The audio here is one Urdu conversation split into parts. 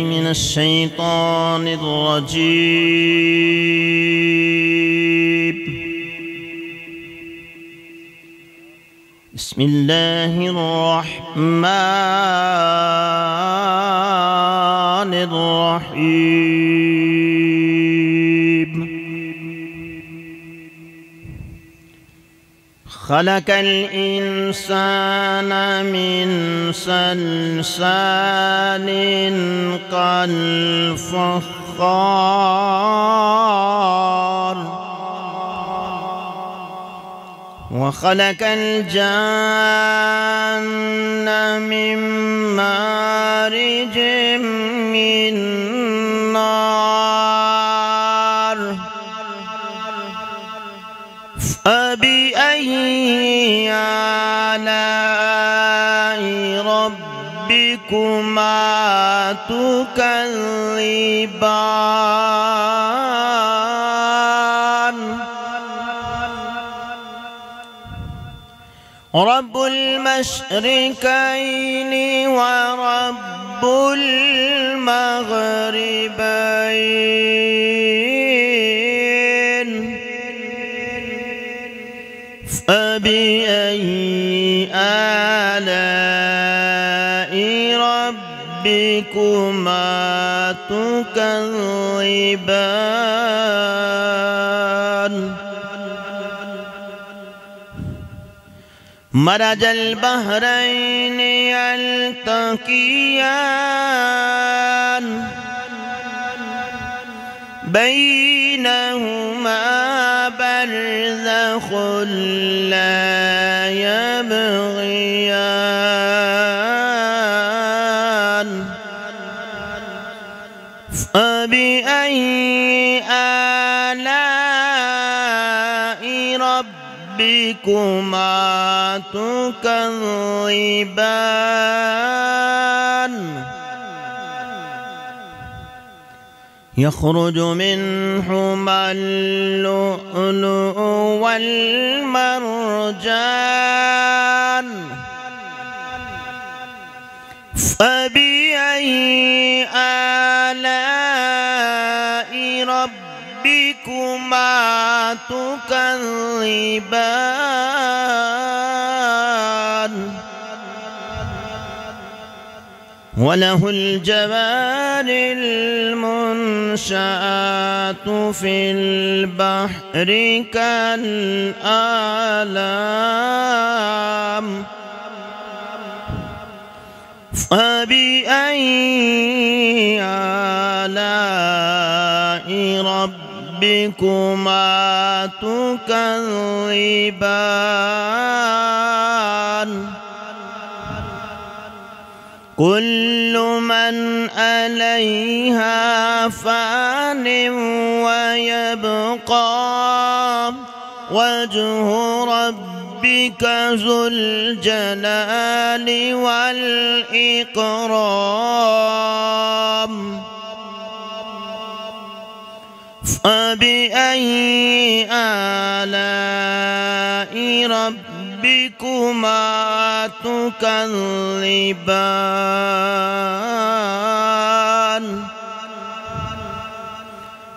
من الشيطان الرجيم. بسم الله الرحمن الرحيم. خلق الإنسان من صلصال كالفخار وخلق الجن من مارج من نار فبأي آلاء ربكما تكذبان رب المشرقين ورب المغربين فبأي آلاء ربكما تكذبان مرج البحرين يلتقيان بينهما برزخ لا يبغيان فبأي آلاء ربكما تكذبان يخرج منهما اللؤلؤ والمرجان فبأي آلاء ربكما تكذبان وله الجوار المنشآت في البحر كالأعلام فبأي آلاء ربكما تكذبان كل من عليها فان ويبقى وجه ربك ذو الجلال والإكرام فبأي آلاء ربكما تكذبان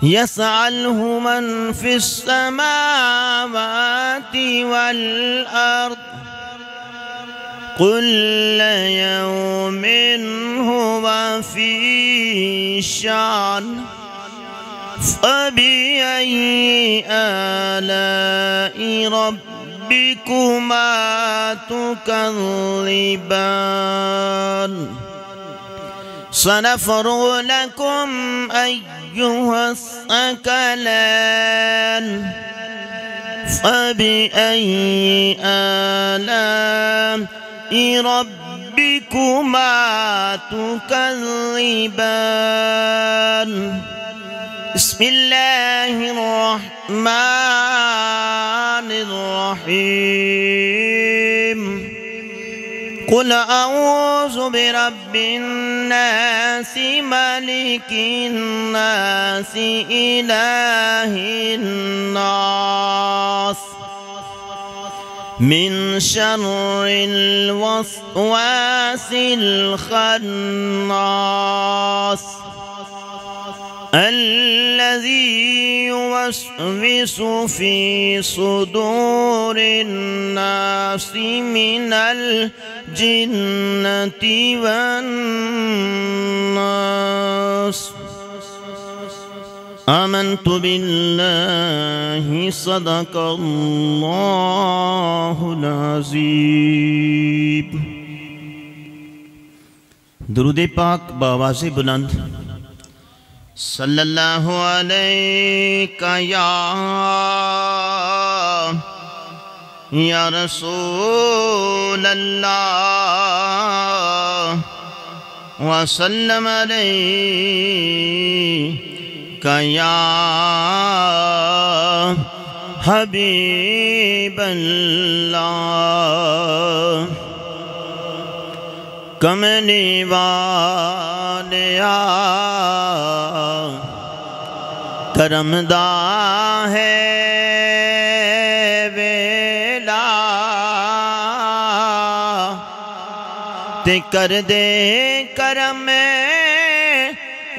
يسأله من في السماوات والأرض كل يوم هو في شأن فبأي آلاء ربكما تكذبان سنفرغ لكم أيها الثقلان فبأي آلاء ربكما تكذبان بسم الله الرحمن الرحيم قل أعوذ برب الناس ملك الناس إله الناس من شر الوسواس الخناس الذي يوسوس في صدور الناس من الجنة والناس آمنت بالله صدق الله العظيم. درود پاک بآواز بلند صلی اللہ علیہ یا رسول اللہ وسلم علیہ یا حبیب اللہ. کملی والیا کرم دا ہے ویلا تے کر دے کرم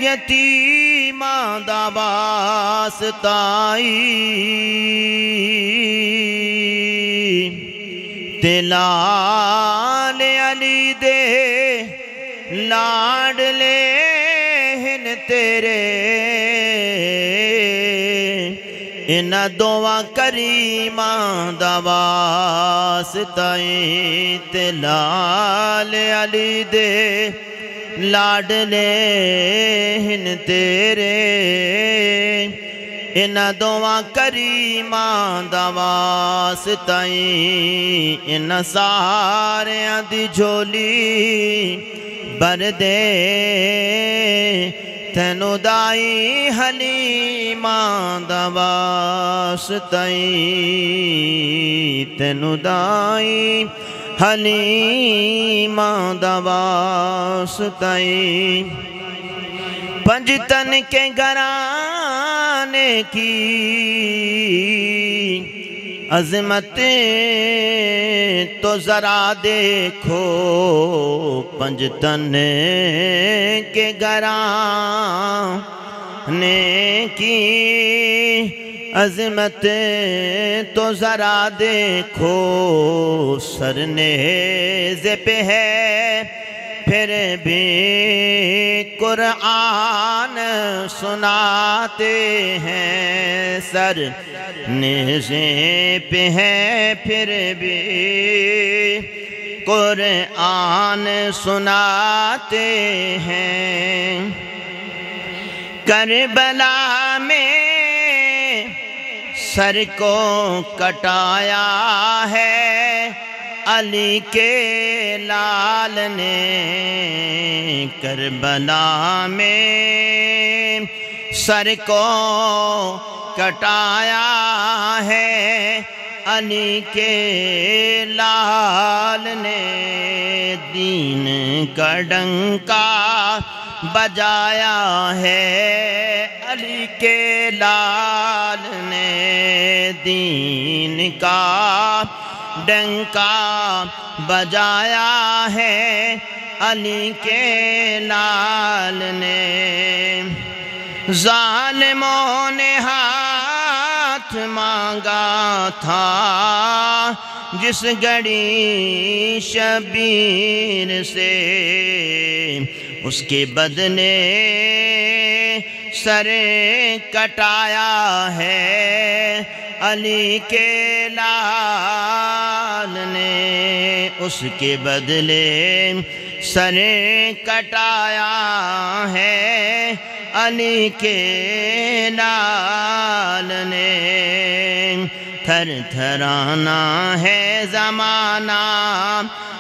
یتیماں دا واسطائی تے لال علی دے لاڈلے ہن تیرے انہاں دعا کریماں دا واسطائی تے لال علی دے لاڈلے ہن تیرے انہاں دعا کریماں دا واسطائی انہاں ساریاں دی جھولی بر دے تینو دائی حلیماں دا واسطائی تینو دائی حلیماں دا واسطائی. پنجتن کے گھرانے کی عظمتیں تو ذرا دیکھو پنجتن کے گھرانے کی عظمتیں تو ذرا دیکھو. سرنیز پہ ہے پھر بھی قرآن سناتے ہیں. سر نیزے پہ ہے پھر بھی قرآن سناتے ہیں. کربلا میں سر کو کٹایا ہے علی کے لال نے. کربلا میں سر کو کٹایا ہے علی کے لال نے. دین کا ڈنکا بجایا ہے علی کے لال نے. دین کا ڈنکا بجایا ہے علی کے لال نے. ظالموں نے ہاتھ مانگا تھا جس گھڑی شبیر سے اس کے بدلے سر کٹایا ہے علی کے لال نے. اس کے بدلے سر کٹایا ہے علی کے لال نے. تھر تھرانا ہے زمانہ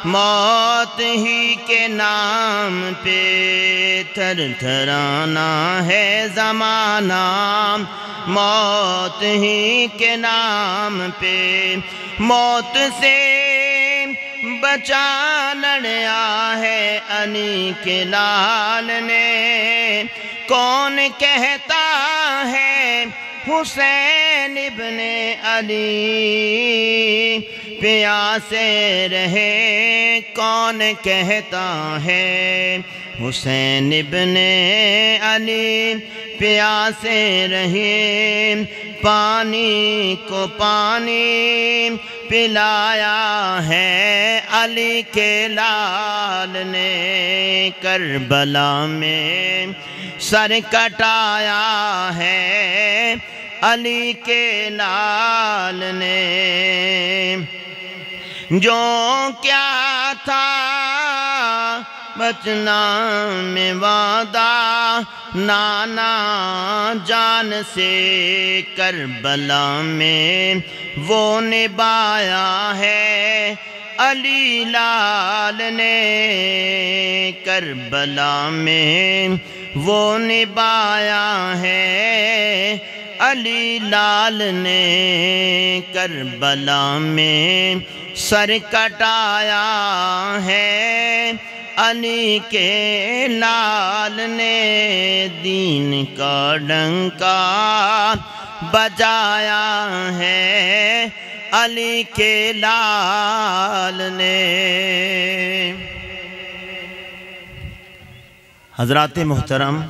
موت ہی کے نام پہ. تھر تھرانا ہے زمانہ موت ہی کے نام پہ. موت سے بچا لڑیا ہے علی کے لال نے. کون کہتا ہے حسین ابن علی پیاسے رہے کون کہتا ہے حسین ابن علی پیاسے رہے پانی کو پانی پلایا ہے علی کے لال نے کربلا میں سر کٹایا ہے علی کے لال نے جو کیا تھا بچنا میں وعدہ نانا جان سے کربلا میں وہ نبھایا ہے علی لال نے کربلا میں وہ نبھایا ہے علی لال نے کربلا میں سر کٹایا ہے علی کے لال نے دین کا ڈنکا بجایا ہے علی کے لال نے۔ حضرات محترم،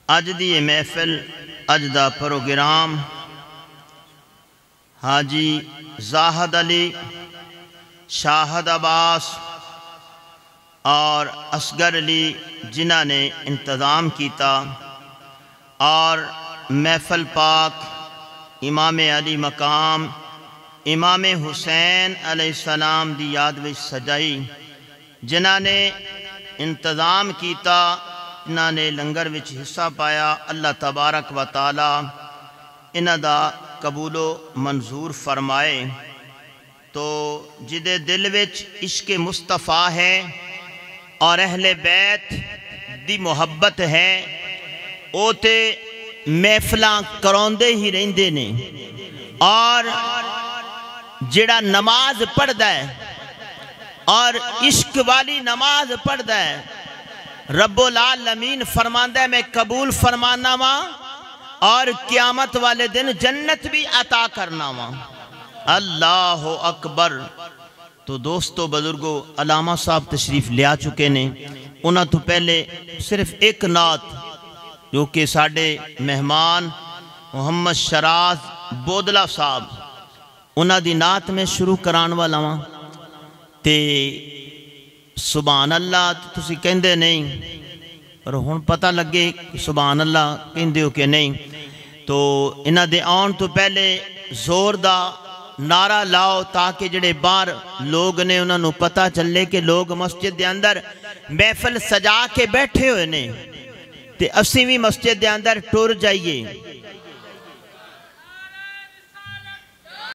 اج دی محفل اج دا پروگرام حاجی زاہد علی، شاہد عباس اور اصغر علی جنہ نے انتظام کیتا، اور محفل پاک امام علی مقام امام حسین علیہ السلام دی یاد وچ سجائی، جنہ نے انتظام کیتا، جنہ نے لنگر وچ حصہ پایا، اللہ تبارک و تعالی انہاں دا قبول و منظور فرمائے۔ تو جدے دل وچ عشق مصطفیٰ ہے اور اہل بیت دی محبت ہے، او تے محفلاں کراندے ہی رہندے نے، اور جڑا نماز پڑھدا ہے اور عشق والی نماز پڑھدا ہے، رب العالمین فرماندا ہے میں قبول فرمانا وا اور قیامت والے دن جنت بھی عطا کرنا وا۔ اللہ اکبر۔ تو دوستو بزرگو، علامہ صاحب تشریف لیا چکے نے، انہاں تو پہلے صرف ایک نعت جو کہ ساڑھے مہمان محمد شراز بودلہ صاحب انہاں دی نعت میں شروع کران والا ہاں، تے سبحان اللہ تسی کہندے نہیں، پر ہن پتہ لگے سبحان اللہ کہندے ہو کہ نہیں، تو انہاں دے آن تو پہلے زور دا نعرہ لاؤ تاکہ جڑے باہر لوگ نے انہاں نو پتہ چلے کہ لوگ مسجد دے اندر محفل سجا کے بیٹھے ہوئے نے، تے اسی بھی مسجد دے اندر ٹور جائیے۔